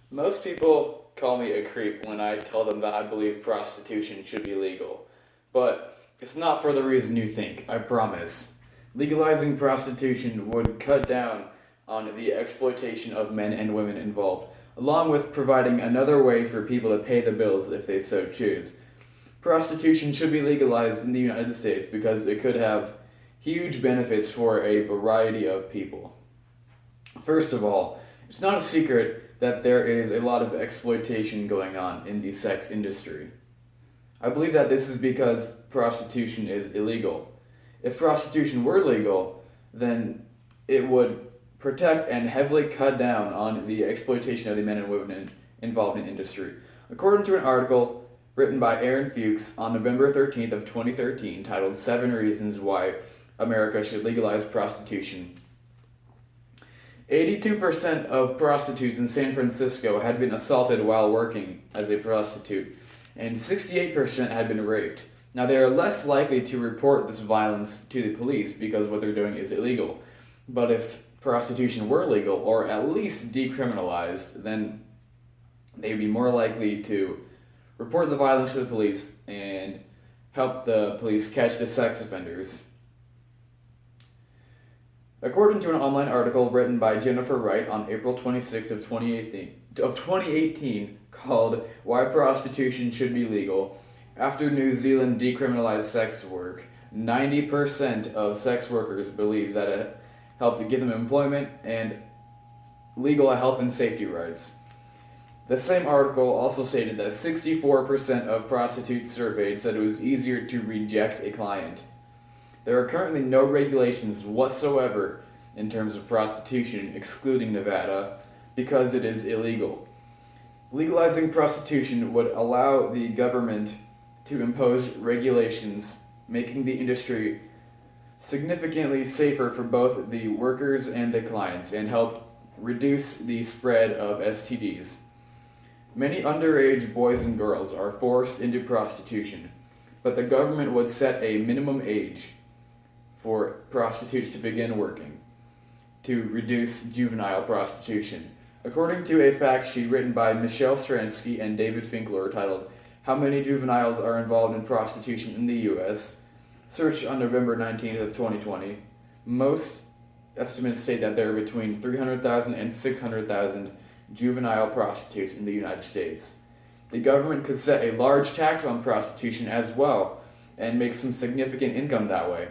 Most people call me a creep when I tell them that I believe prostitution should be legal. But it's not for the reason you think, I promise. Legalizing prostitution would cut down on the exploitation of men and women involved, along with providing another way for people to pay the bills if they so choose. Prostitution should be legalized in the United States because it could have huge benefits for a variety of people. First of all, it's not a secret that there is a lot of exploitation going on in the sex industry. I believe that this is because prostitution is illegal. If prostitution were legal, then it would protect and heavily cut down on the exploitation of the men and women involved in the industry. According to an article written by Aaron Fuchs on November 13th of 2013 titled 7 Reasons Why America Should Legalize Prostitution, 82% of prostitutes in San Francisco had been assaulted while working as a prostitute, and 68% had been raped. Now, they are less likely to report this violence to the police because what they're doing is illegal. But if prostitution were legal, or at least decriminalized, then they'd be more likely to report the violence to the police and help the police catch the sex offenders. According to an online article written by Jennifer Wright on April 26th of 2018 called Why Prostitution Should Be Legal, after New Zealand decriminalized sex work, 90% of sex workers believe that it helped to give them employment and legal health and safety rights. The same article also stated that 64% of prostitutes surveyed said it was easier to reject a client. There are currently no regulations whatsoever in terms of prostitution, excluding Nevada, because it is illegal. Legalizing prostitution would allow the government to impose regulations, making the industry significantly safer for both the workers and the clients, and help reduce the spread of STDs. Many underage boys and girls are forced into prostitution, but the government would set a minimum age for prostitutes to begin working to reduce juvenile prostitution. According to a fact sheet written by Michelle Stransky and David Finkler titled How Many Juveniles Are Involved in Prostitution in the U.S., searched on November 19th of 2020, most estimates state that there are between 300,000 and 600,000 juvenile prostitutes in the United States. The government could set a large tax on prostitution as well and make some significant income that way.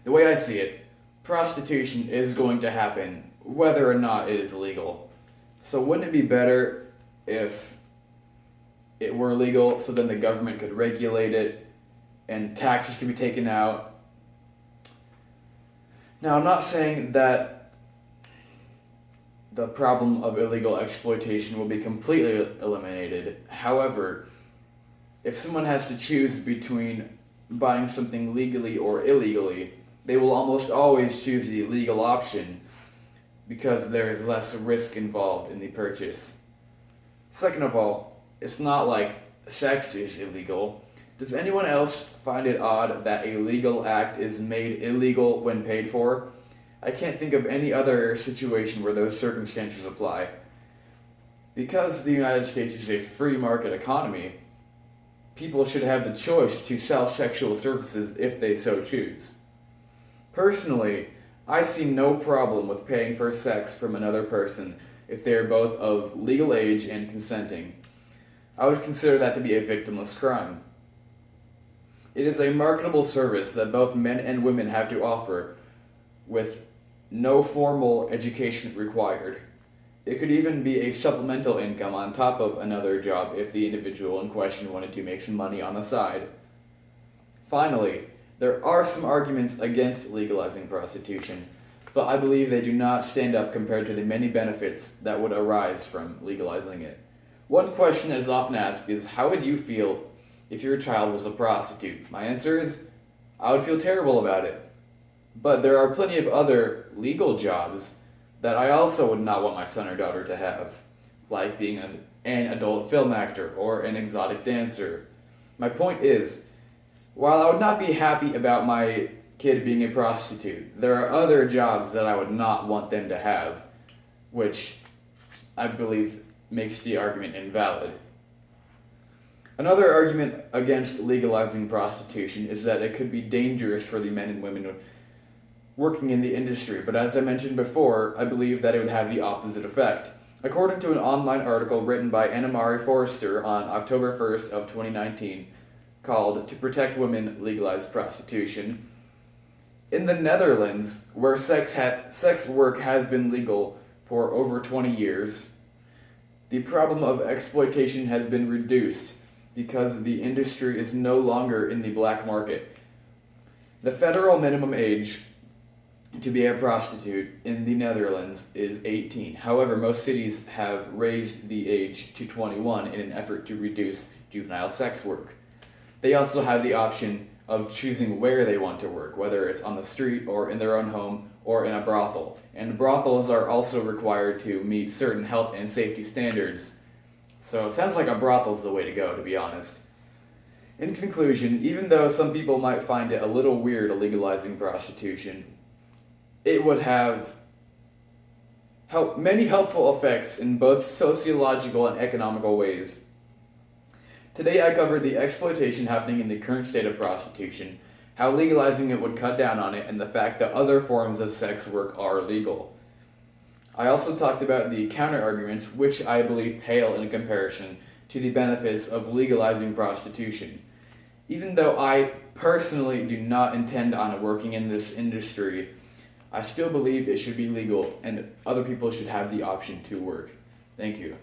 The way I see it, prostitution is going to happen whether or not it is legal. So wouldn't it be better if it were legal so then the government could regulate it and taxes could be taken out? Now, I'm not saying that the problem of illegal exploitation will be completely eliminated. However, if someone has to choose between buying something legally or illegally, they will almost always choose the legal option because there is less risk involved in the purchase. Second of all, it's not like sex is illegal. Does anyone else find it odd that a legal act is made illegal when paid for? I can't think of any other situation where those circumstances apply. Because the United States is a free market economy, people should have the choice to sell sexual services if they so choose. Personally, I see no problem with paying for sex from another person if they are both of legal age and consenting. I would consider that to be a victimless crime. It is a marketable service that both men and women have to offer, with no formal education required. It could even be a supplemental income on top of another job if the individual in question wanted to make some money on the side. Finally, there are some arguments against legalizing prostitution, but I believe they do not stand up compared to the many benefits that would arise from legalizing it. One question that is often asked is, how would you feel if your child was a prostitute? My answer is, I would feel terrible about it. But there are plenty of other legal jobs that I also would not want my son or daughter to have, like being an adult film actor or an exotic dancer. My point is, while I would not be happy about my kid being a prostitute, there are other jobs that I would not want them to have, which I believe makes the argument invalid. Another argument against legalizing prostitution is that it could be dangerous for the men and women working in the industry, but as I mentioned before, I believe that it would have the opposite effect. According to an online article written by Anna-Marie Forrester on October 1st of 2019, called "To Protect Women, Legalize Prostitution," in the Netherlands, where sex work has been legal for over 20 years, the problem of exploitation has been reduced because the industry is no longer in the black market. The federal minimum age to be a prostitute in the Netherlands is 18. However, most cities have raised the age to 21 in an effort to reduce juvenile sex work. They also have the option of choosing where they want to work, whether it's on the street or in their own home or in a brothel. And brothels are also required to meet certain health and safety standards. So it sounds like a brothel's the way to go, to be honest. In conclusion, even though some people might find it a little weird legalizing prostitution, it would have many helpful effects in both sociological and economical ways. Today I covered the exploitation happening in the current state of prostitution, how legalizing it would cut down on it, and the fact that other forms of sex work are legal. I also talked about the counter-arguments, which I believe pale in comparison to the benefits of legalizing prostitution. Even though I personally do not intend on working in this industry, I still believe it should be legal and other people should have the option to work. Thank you.